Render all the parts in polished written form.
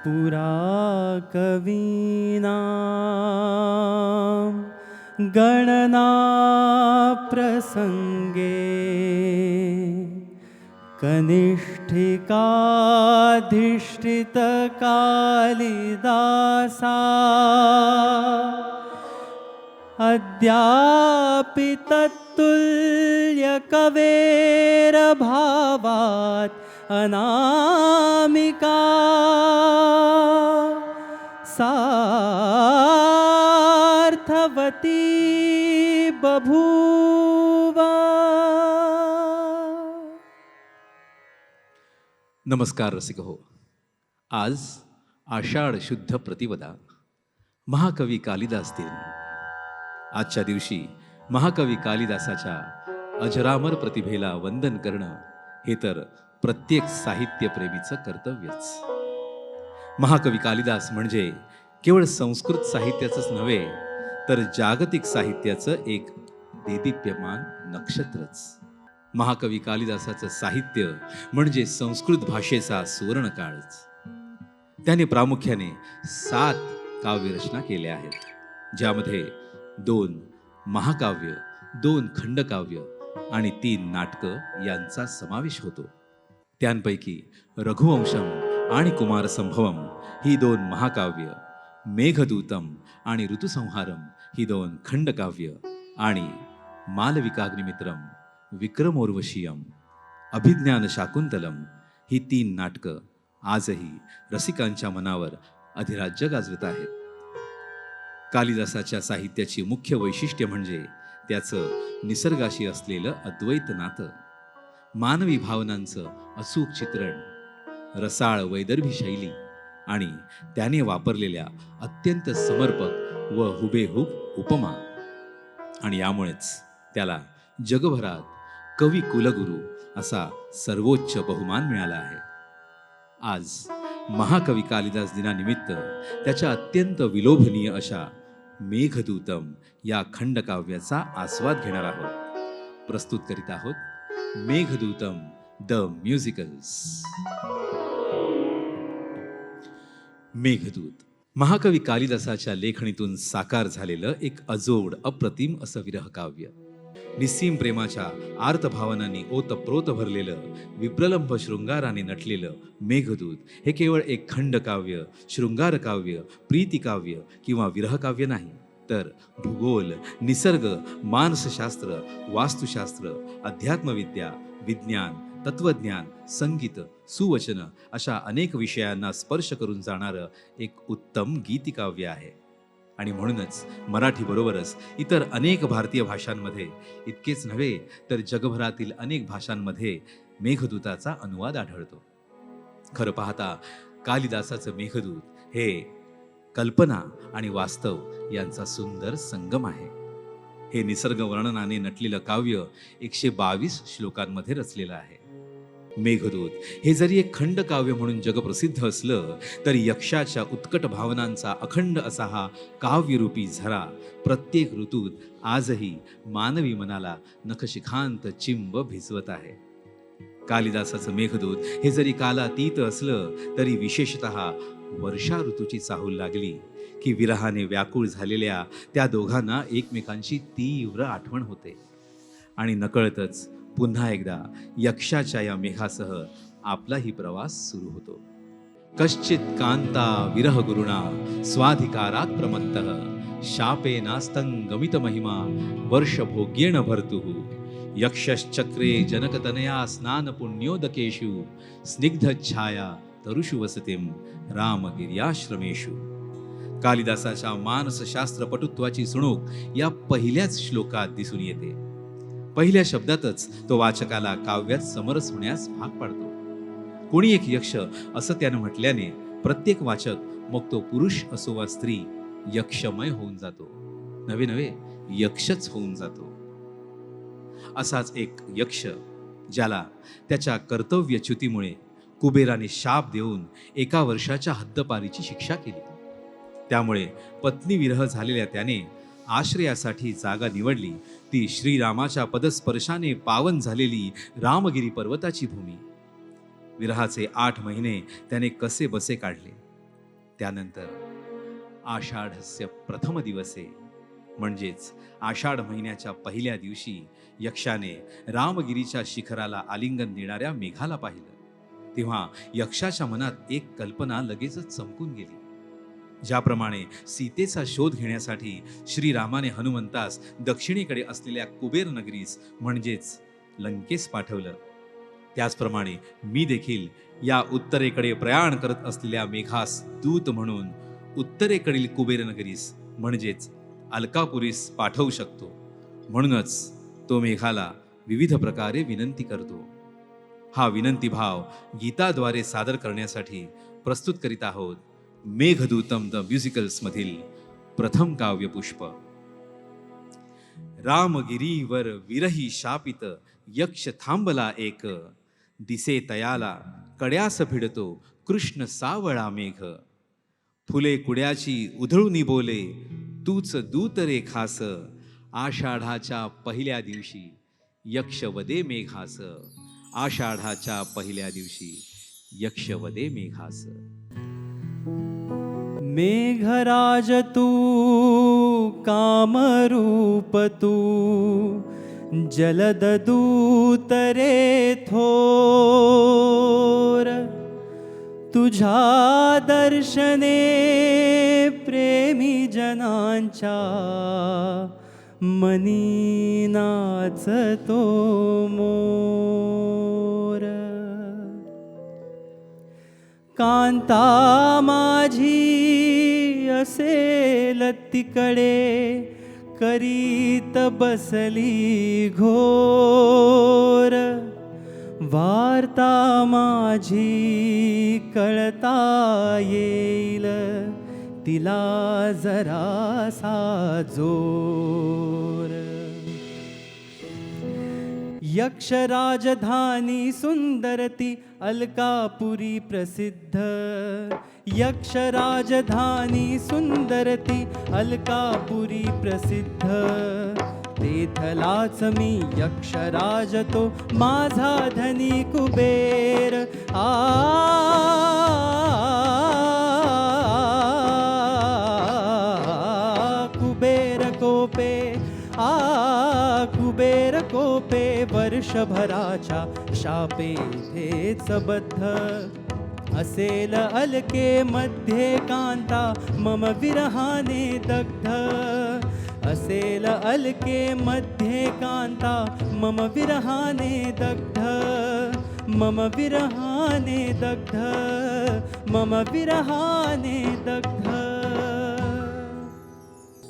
पुरा कवीनां गणना प्रसंगे कनिष्ठिकाधिष्ठित कालिदासा अद्यापि तत्तुल्य कवेर भावात् अनामिका सार्थवती बभूवा। नमस्कार रसिक हो. आज आषाढ शुद्ध प्रतिपदा, महाकवी कालिदास दिन. आजच्या दिवशी महाकवी कालिदासाच्या अजरामर प्रतिभेला वंदन करणं हे तर प्रत्येक साहित्यप्रेमीचं कर्तव्यच. महाकवी कालिदास म्हणजे केवळ संस्कृत साहित्याचंच नव्हे, तर जागतिक साहित्याचं एक देदीप्यमान नक्षत्रच. महाकवी कालिदासाचं साहित्य म्हणजे संस्कृत भाषेचा सुवर्णकाळच. त्याने प्रामुख्याने 7 काव्यरचना केल्या आहेत, ज्यामध्ये 2 महाकाव्य, 2 खंडकाव्य आणि 3 नाटकं यांचा समावेश होतो. त्यांपैकी रघुवंशम आणि कुमारसंभवम ही 2 महाकाव्य, मेघदूतम आणि ऋतुसंहारम ही 2 खंडकाव्य आणि मालविकाग्निमित्रम, विक्रमोर्वशीयम, अभिज्ञान शाकुंतलम ही 3 नाटकं आजही रसिकांच्या मनावर अधिराज्य गाजवत आहेत. कालिदासाच्या साहित्याची मुख्य वैशिष्ट्य म्हणजे त्याचं निसर्गाशी असलेलं अद्वैत नातं, मानवी भावनांचं अचूक चित्रण, रसाळ वैदर्भी शैली आणि त्याने वापरलेल्या अत्यंत समर्पक व हुबेहूब उपमा. आणि यामुळेच त्याला जगभरात कवी कुलगुरू असा सर्वोच्च बहुमान मिळाला आहे. आज महाकवी कालिदास दिनानिमित्त त्याच्या अत्यंत विलोभनीय अशा मेघदूतम या खंडकाव्याचा आस्वाद घेणार आहोत. प्रस्तुत करीत आहोत मेघदूतम द म्युझिकल्स. मेघदूत महाकवी कालिदासाच्या लेखणीतून साकार झालेलं एक अजोड अप्रतिम असं विरहकाव्य. निस्सीम प्रेमाच्या आर्तभावनांनी ओतप्रोत भरलेलं, विप्रलंभ शृंगाराने नटलेलं मेघदूत हे केवळ एक खंडकाव्य, शृंगारकाव्य, प्रीतिकाव्य किंवा विरहकाव्य नाही, तर भूगोल, निसर्ग, मानसशास्त्र, वास्तुशास्त्र, अध्यात्मविद्या, विज्ञान, तत्वज्ञान, संगीत, सुवचन अशा अनेक विषयांना स्पर्श करून जाणारं एक उत्तम गीतिकाव्य आहे. आणि म्हणूनच मराठीबरोबरच इतर अनेक भारतीय भाषांमध्ये, इतकेच नव्हे तर जगभरातील अनेक भाषांमध्ये मेघदूताचा अनुवाद आढळतो. खरं पाहता कालिदासाचं मेघदूत हे कल्पना आणि वास्तव यांचा सुंदर संगम आहे. हे निसर्ग वर्णनाने नटलेलं काव्य 122 श्लोकांमध्ये रचलेलं आहे. मेघदूत हे जरी एक खंडकाव्य म्हणून जगप्रसिद्ध असलं, तरी यक्षाच्या उत्कट भावनांचा अखंड असा हा काव्यरूपी झरा प्रत्येक ऋतूत आजही मानवी मनाला नखशिखांत चिंब भिजवत आहे. कालिदासाचं मेघदूत हे जरी कालातीत असलं, तरी विशेषतः वर्षा ऋतूची चाहूल लागली की विरहाने व्याकुळ झालेल्या त्या दोघांना एकमेकांची तीव्र आठवण होते आणि नकळतच पुन्हा एकदा यक्षाच्या या मेघासह आपलाही प्रवास सुरू होतो. कश्चित कांता विरह गुरुणा स्वाधिकारात प्रमत्तः शापेनास्तं गमित महिमा वर्षभोग्येन भर्तुः यक्षश्चक्रे जनकतनया स्नान पुण्योदकेषु स्निग्धच्छाया तरुषु वसतिं रामगिर्याश्रमेषु. कालिदासाच्या मानसशास्त्र पटुत्वाची चुणूक या पहिल्याच श्लोकात दिसून येते. पहिल्या शब्दातच तो वाचकाला काव्यात समरस होण्यास भाग पाडतो. कोणी एक यक्ष असं त्यानं म्हटल्याने प्रत्येक वाचक, मग तो पुरुष असो वा स्त्री, यक्षमय होऊन जातो. नवे नवे यक्षच होऊन जातो. असाच एक यक्ष ज्याला त्याच्या कर्तव्यच्युतीमुळे कुबेराने शाप देऊन 1 वर्षाच्या हद्दपारीची शिक्षा केली. त्यामुळे पत्नीविरह झालेल्या त्याने आश्रयासाठी जागा निवडली ती श्रीरामाच्या पदस्पर्शाने पावन झालेली रामगिरी पर्वताची भूमी. विरहाचे 8 महिने त्याने कसे बसे काढले. त्यानंतर आषाढस्य प्रथम दिवसे म्हणजेच आषाढ महिन्याच्या पहिल्या दिवशी यक्षाने रामगिरीच्या शिखराला आलिंगन देणाऱ्या मेघाला पाहिलं. तेव्हा यक्षाच्या मनात एक कल्पना लगेचच चमकून गेली. ज्याप्रमाणे सीतेचा शोध घेण्यासाठी श्रीरामाने हनुमंतास दक्षिणेकडे असलेल्या कुबेर नगरीस म्हणजेच लंकेस पाठवलं, त्याचप्रमाणे मी देखील या उत्तरेकडे प्रयाण करत असलेल्या मेघास दूत म्हणून उत्तरेकडील कुबेर नगरीस म्हणजेच अलकापुरीस पाठवू शकतो. म्हणूनच तो मेघाला विविध प्रकारे विनंती करतो. हा विनंती भाव गीताद्वारे सादर करण्यासाठी प्रस्तुत करीत आहोत मेघदूतम द म्युझिकल्स मधील प्रथम काव्यपुष्प. रामगिरीवर विरही शापित यक्ष थांबला एक, दिसे तयाला कड्यास भिडतो कृष्ण सावळा मेघ. फुले कुड्याची उधळूनी बोले तूच दूत रे खास, आषाढाच्या पहिल्या दिवशी यक्ष वदे मेघास. आषाढाच्या पहिल्या दिवशी यक्ष वदे मेघास. मेघराज तू कामरूप तू, जलद दूत रे थोर. तुझ्या दर्शने प्रेमी जनांच्या मनी नाचतो मोर. कांता माझी असेल तिकडे, करीत बसली घोर. वार्ता माझी कळता येईल, तिला जरासा जोर. यक्ष राजधानी सुंदरती अलकापुरी प्रसिद्ध. यक्ष राजधानी सुंदरती अलकापुरी प्रसिद्ध. तेथलाच मी यक्ष राज तो माझा धनी कुबेर. कुबेर कोपे कुबेर कोपे, वर्षभराच्या शापे थेच बद्ध. असेल अलके मध्ये कांता मम विरहाने दग्ध. असेल अलके मध्ये कांता मम विरहाने दग्ध. मम विरहाने दग्ध. मम विरहाने दग्ध.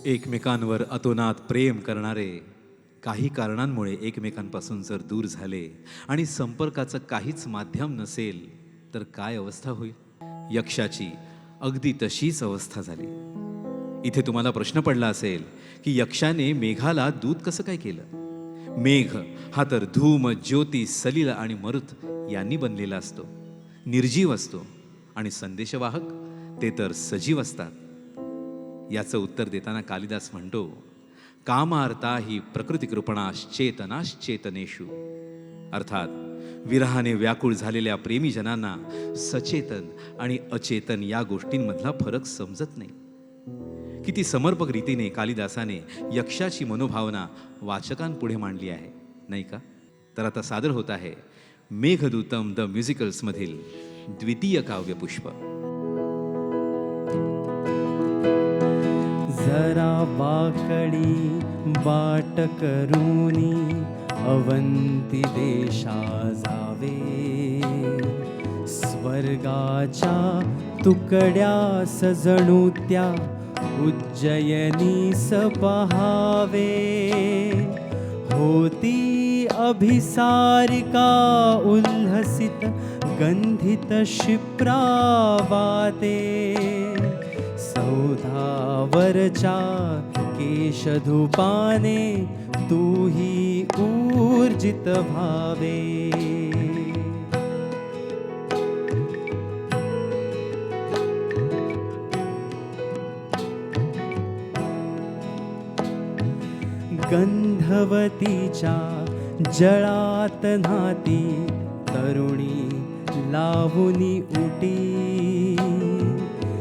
एकमेकांवर अतोनात प्रेम करणारे काही कारणांमुळे एकमेकांपासून जर दूर झाले आणि संपर्काचं काहीच माध्यम नसेल तर काय अवस्था होईल. यक्षाची अगदी तशीच अवस्था झाली. इथे तुम्हाला प्रश्न पडला असेल की यक्षाने मेघाला दूत कसं काय केलं. मेघ हा तर धूम, ज्योती, सलिल आणि मरुत यांनी बनलेला असतो. निर्जीव असतो आणि संदेशवाहक ते तर सजीव असतात. याचं उत्तर देताना कालिदास म्हणतो, कामार्ता ही प्रकृतिकृपणाश्चेतनाश्चेतनेषु. अर्थात विरहाने व्याकुळ झालेल्या प्रेमीजनांना सचेतन आणि अचेतन या गोष्टींमधला फरक समजत नाही. किती समर्पक रीतीने कालिदासाने यक्षाची मनोभावना वाचकांपुढे मांडली आहे, नाही का. तर आता सादर होत आहे मेघदूतम द म्युझिकल्स मधील द्वितीय काव्यपुष्प. जरा वाकडी बाट करूनी अवंती देशा जावे. स्वर्गाच्या तुकड्या सजणू त्या उज्जयिनी पहावे. होती अभिसारिका उल्हसित गंधित शिप्रावाते. सौधावरच्या केशधूपाने तूही ऊर्जित भावे. गंधवतीच्या जळात नाती तरुणी लावुनी उटी.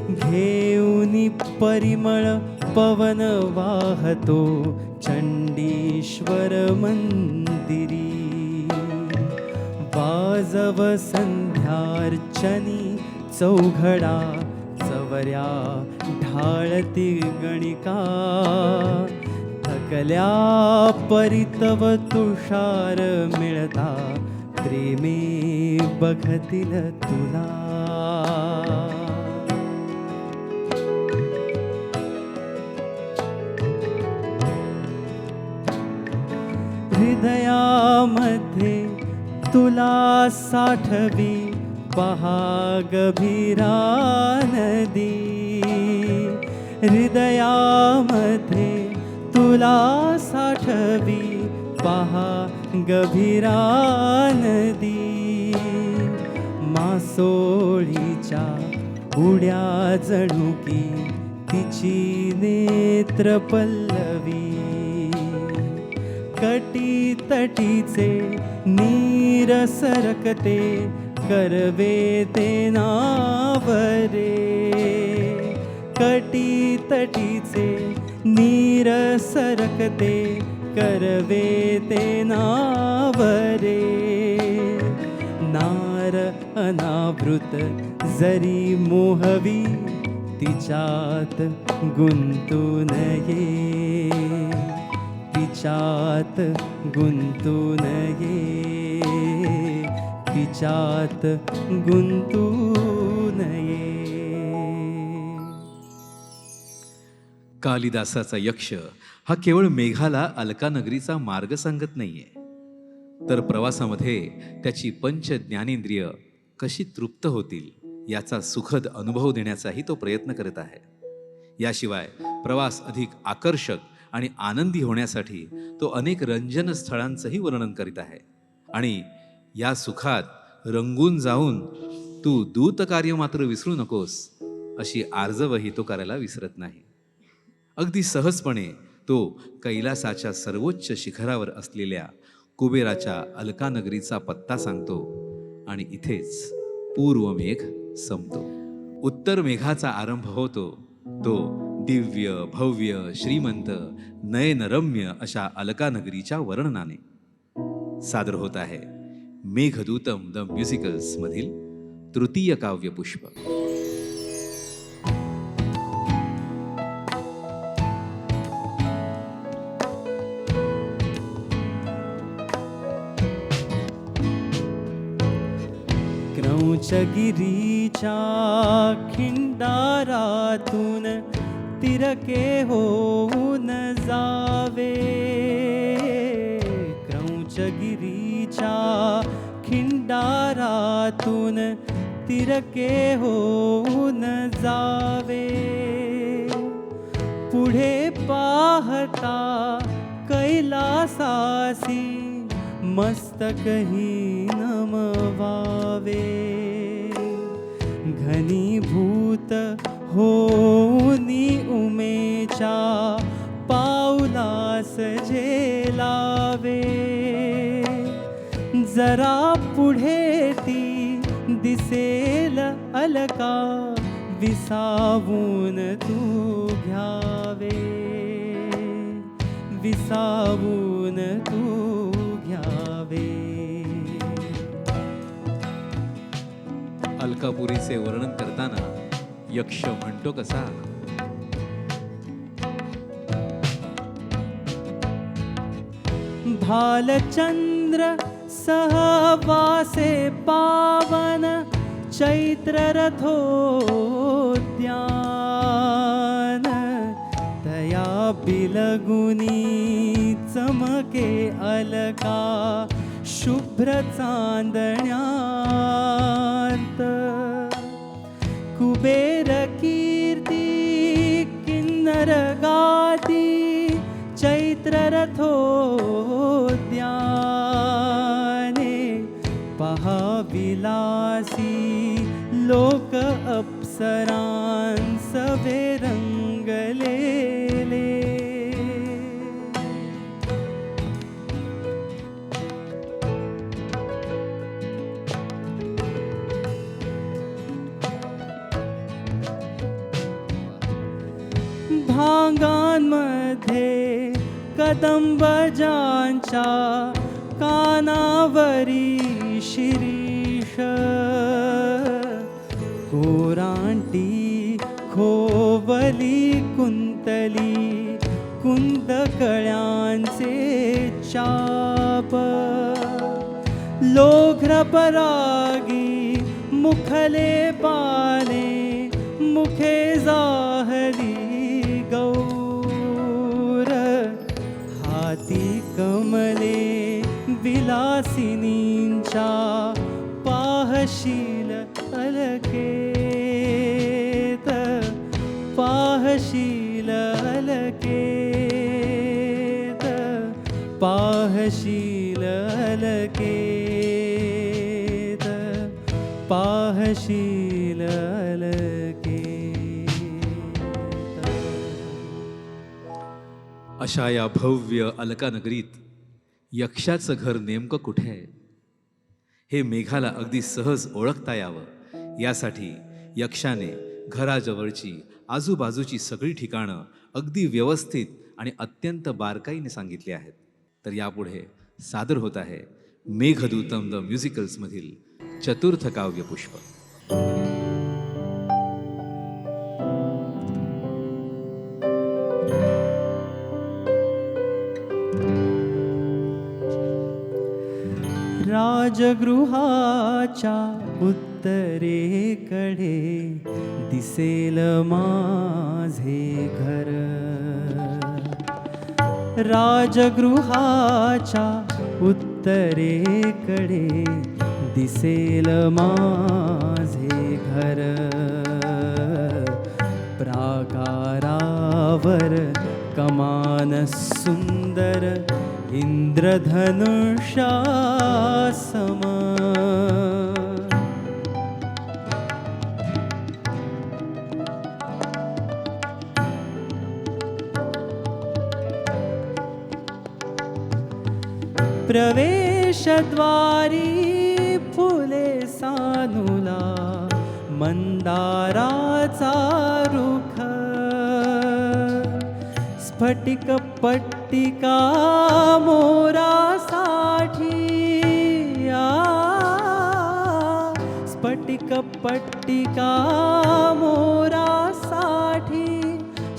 घेऊनी परिमळ पवन वाहतो चंडीश्वर मंदिरी. वाजव संध्यार्चनी चौघडा चवऱ्या ढाळती गणिका. थकल्या परितव तुषार मिळता प्रेमे बघतील तुला. हृदयामध्ये तुला साठवी पहा गभीरा नदी. हृदयामध्ये तुला साठवी पहा गभीरा नदी. मासोळीच्या उड्या जणू की तिची नेत्र पल्लवी. कटी तटीचे नीर सरकते करवे ते नावरे. कटी तटीचे नीर सरकते करवे ते नावरे. नार अनावृत जरी मोहवी तिच्यात गुंतून ये. तिच्यात गुंतून ये. तिच्यात गुंतून ये. कालिदासाचा यक्ष हा केवळ मेघाला अलकानगरीचा मार्ग सांगत नाहीये, तर प्रवासामध्ये त्याची पंच ज्ञानेंद्रिय कशी तृप्त होतील याचा सुखद अनुभव देण्याचाही तो प्रयत्न करत आहे. याशिवाय प्रवास अधिक आकर्षक आणि आनंदी होण्यासाठी तो अनेक रंजन स्थळांचंही वर्णन करीत आहे. आणि या सुखात रंगून जाऊन तू दूत कार्य मात्र विसरू नकोस अशी आर्जवही तो करायला विसरत नाही. अगदी सहजपणे तो कैलासाच्या सर्वोच्च शिखरावर असलेल्या कुबेराच्या अलकानगरीचा पत्ता सांगतो आणि इथेच पूर्व मेघ संपतो. उत्तर मेघाचा आरंभ होतो तो दिव्य भव्य श्रीमंत नयनरम्य अशा अलकानगरीच्या वर्णनाने. सादर होत आहे मेघदूतम द म्युझिकल्स मधील तृतीय काव्यपुष्प. क्रौंचगिरीच्या खिंडारातून तिरके होऊन जावे. क्रौंचगिरीच्या खिंडारातून तिरके होऊन जावे. पुढे पाहता कैलासासी मस्तकही नमवावे. घनीभूत होनी उमेच्या पाऊलास झेलावे. जरा पुढे ती दिसेल अलका विसावून तू घ्यावे. विसावून तू घ्यावे. अलकापुरीचे वर्णन करताना यक्ष म्हणतो कसा, भालचंद्र सहवासे पावन चैत्ररथोद्यान तया बिलगुनी चमके अलका शुभ्र चांदण्यात कुबेर कीर्ती किन्नर गाती चैत्ररथोद्याने पहा विलासी लोक अप्सरांसवे रंगलेले भांगांमध्ये कदंबजांच्या कानावरी शिरीष कोरांटी खोवली कुंतली कुंदकळ्यांचे चाप लोघ्रपरागी मुखले पाने मुखे जाहली गौर हाती कमले विलासिनींच्या पाहशील अलकेत पाहशील अलकेत पाहशील अलकेत पाहशील अलकेत. अशा या भव्य अलका नगरीत यक्षाचं घर नेमकं कुठे आहे हे मेघाला अगदी सहज ओळखता यावं यासाठी यक्षाने घराजवळची आजूबाजूची सगळी ठिकाणं अगदी व्यवस्थित आणि अत्यंत बारकाईने सांगितली आहेत. तर यापुढे सादर होत आहे मेघदूतम द म्युझिकल्समधील चतुर्थ काव्य पुष्प. राजगृहाच्या उत्तरेकडे दिसेल माझे घर राजगृहाच्या उत्तरेकडे दिसेल माझे घर प्राकारावर कमान सुंदर इंद्रधनुषासम प्रवेशद्वारी फुले सानुला मंदाराचा रुख स्फटिक पट्टिका मोरासाठी स्फटिक पट्टिका मोरासाठी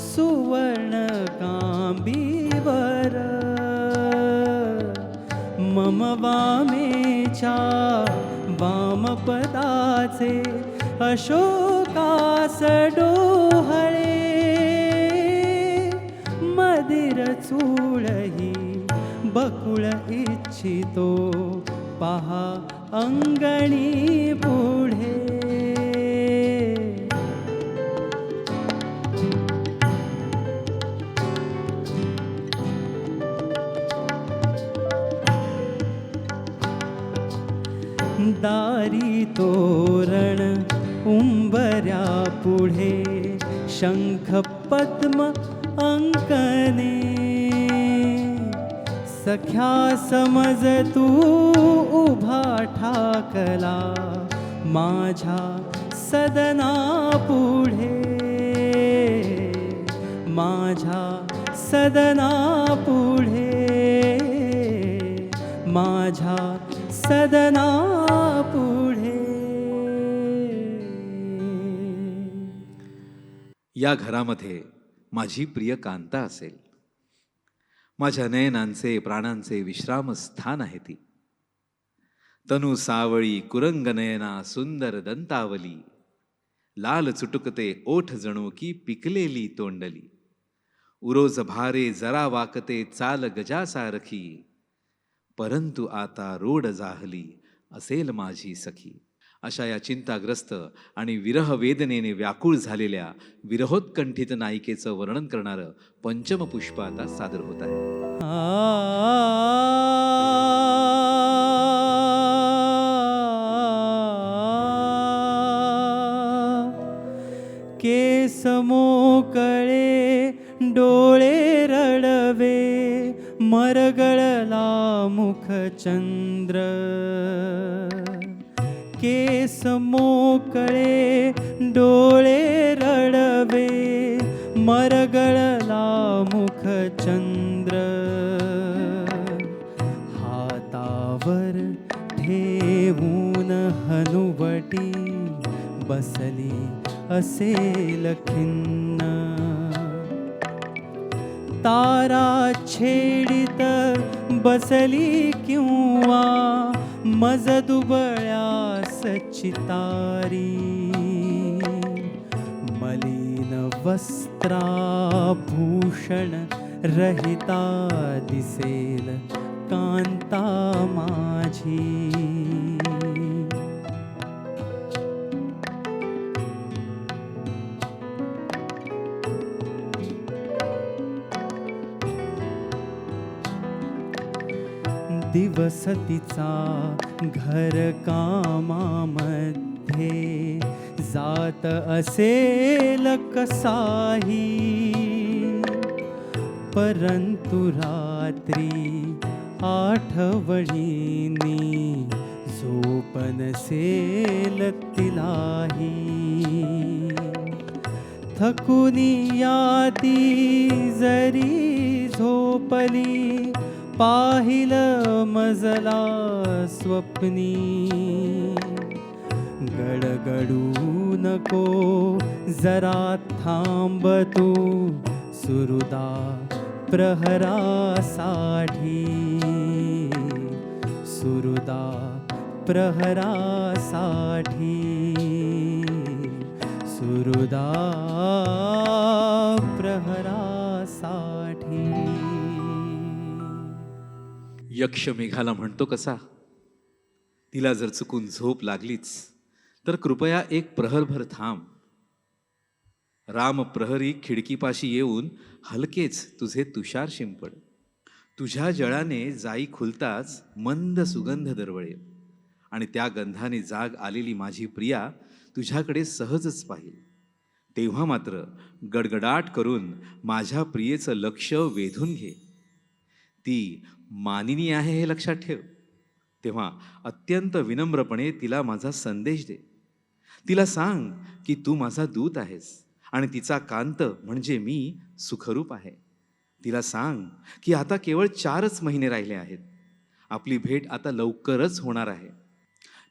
सुवर्ण कांबीवर मम वामेच्या वामपदाचे अशोकास डोहळे मदिर चूळही बकुळ इच्छितो पहा अंगणी पुढे दारी तोरण उंबऱ्या पुढे शंख पद्म अंकने सख्या समज तू उभा ठाकला माझ्या सदना पुढे माझ्या सदना पुढे माझ्या सदना पुढे. या घरामध्ये माझी प्रिय कांता असेल. माझ्या नयनांचे प्राणांचे विश्राम स्थान आहे ती. तनु सावळी कुरंगनयना सुंदर दंतावली, लाल चुटुकते ओठ जणू की पिकलेली तोंडली, उरोज भारे जरा वाकते चाल गजासारखी, परंतु आता रोड जाहली असेल माझी सखी. अशा या चिंताग्रस्त आणि विरह वेदनेने व्याकुळ झालेल्या विरहोत्कंठित नायिकेचं वर्णन करणारं पंचम पुष्प आता सादर होत आहे. केस मोकळे डोळे रडवे, मरगळला मुखचंद्र. केस मोकळे डोळे रडवे, मरगळला मुखचंद्र. हातावर ठेवून हनुवटी बसली असेल खिन्न. तारा छेडित बसली किंवा मज दुबळ्यास चितारी. मलिन वस्त्राभूषण रहिता दिसेल कांता माझी. दिवस तिचा घर कामामध्ये जात असेल कसाही. परंतु रात्री आठवणीनी झोप नसेल तिलाही. थकुनी याती जरी झोपली, पाहिलं मजला स्वप्नी. गडगडू नको जरा थांब तू, सुरुदा प्रहरासाठी. सुरुदा प्रहरासाठी. सुरुदा प्रहरासाठी. यक्ष मेघाला म्हणतो कसा, तिला जर चुकून झोप लागलीच तर कृपया एक प्रहरभर थांब. राम प्रहरी खिडकीपाशी येऊन हलकेच तुझे तुषार शिंपड. तुझ्या जळाने जाई खुलताच मंद सुगंध दरवळेल, आणि त्या गंधाने जाग आलेली माझी प्रिया तुझ्याकडे सहजच पाहिल. तेव्हा मात्र गडगडाट करून माझ्या प्रियेचं लक्ष वेधून घे. ती मानिनी आहे हे लक्षात ठेव. तेव्हा अत्यंत विनम्रपणे तिला माझा संदेश दे. तिला सांग की तू माझा दूत आहेस आणि तिचा कांत म्हणजे मी सुखरूप आहे. तिला सांग की आता केवळ 4च महिने राहिले आहेत. आपली भेट आता लवकरच होणार आहे.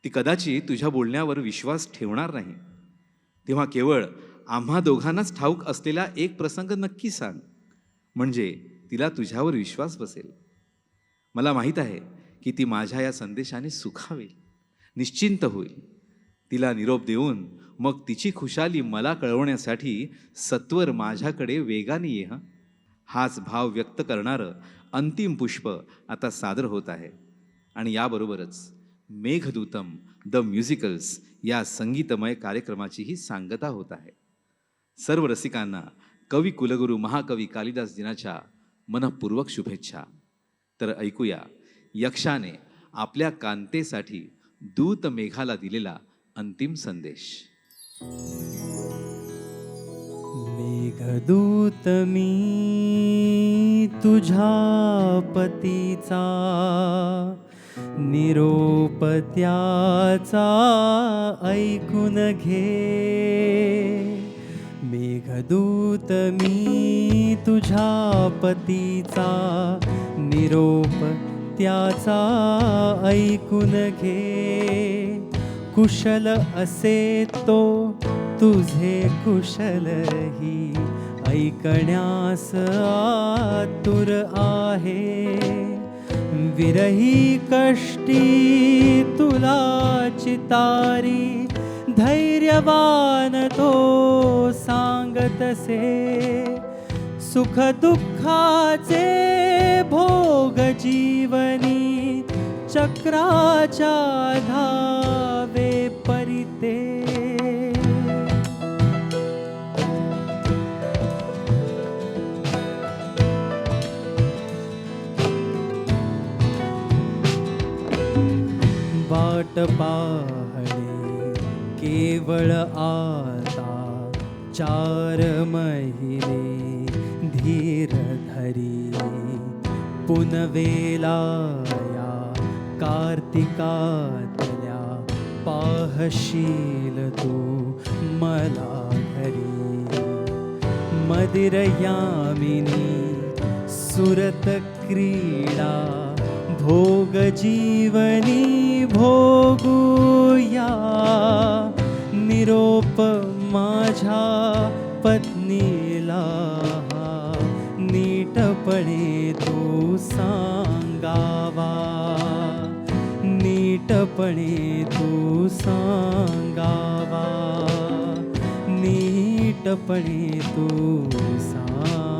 ती कदाचित तुझ्या बोलण्यावर विश्वास ठेवणार नाही. तेव्हा केवळ आम्हा दोघांनाच ठाऊक असलेला एक प्रसंग नक्की सांग, म्हणजे तिला तुझ्यावर विश्वास बसेल. मला माहीत आहे की ती माझ्या या संदेशाने सुखावेल, निश्चिंत होईल. तिला निरोप देऊन मग तिची खुशाली मला कळवण्यासाठी सत्वर माझ्याकडे वेगाने ये. हाच भाव व्यक्त करणारं अंतिम पुष्प आता सादर होत आहे. आणि याबरोबरच मेघदूतम द म्युझिकल्स या संगीतमय कार्यक्रमाचीही सांगता होत आहे. सर्व रसिकांना कवी कुलगुरू महाकवी कालिदास दिनाच्या मनःपूर्वक शुभेच्छा. तर ऐकूया यक्षाने आपल्या कांतेसाठी दूत मेघाला दिलेला अंतिम संदेश. मेघदूत मी तुझ्या पतीचा, निरोप त्याचा ऐकून घे. मेघदूत मी तुझ्या पतीचा, निरोप त्याचा ऐकून घे. कुशल असे तो तुझे कुशलही, ऐकण्यास आतुर आहे. विरही कष्टी तुला चितारी, धैर्यवान तो सांगतसे, सुख दुःखाचे भोग जीवनी, चक्राच्या धावे परिते. वाट पाहणे केवळ आता 4 महिने धीर धरी, पुनवेला या कार्तिकातल्या पाहशील तू मला घरी. मदिर यामिनी सुरत क्रीडा, भोग जीवनी भोगूया. निरोप माझ्या पत्नीला, नीटपणे तू सांगावा, नीटपणे तू सांगावा, नीटपणे तू सांगावा.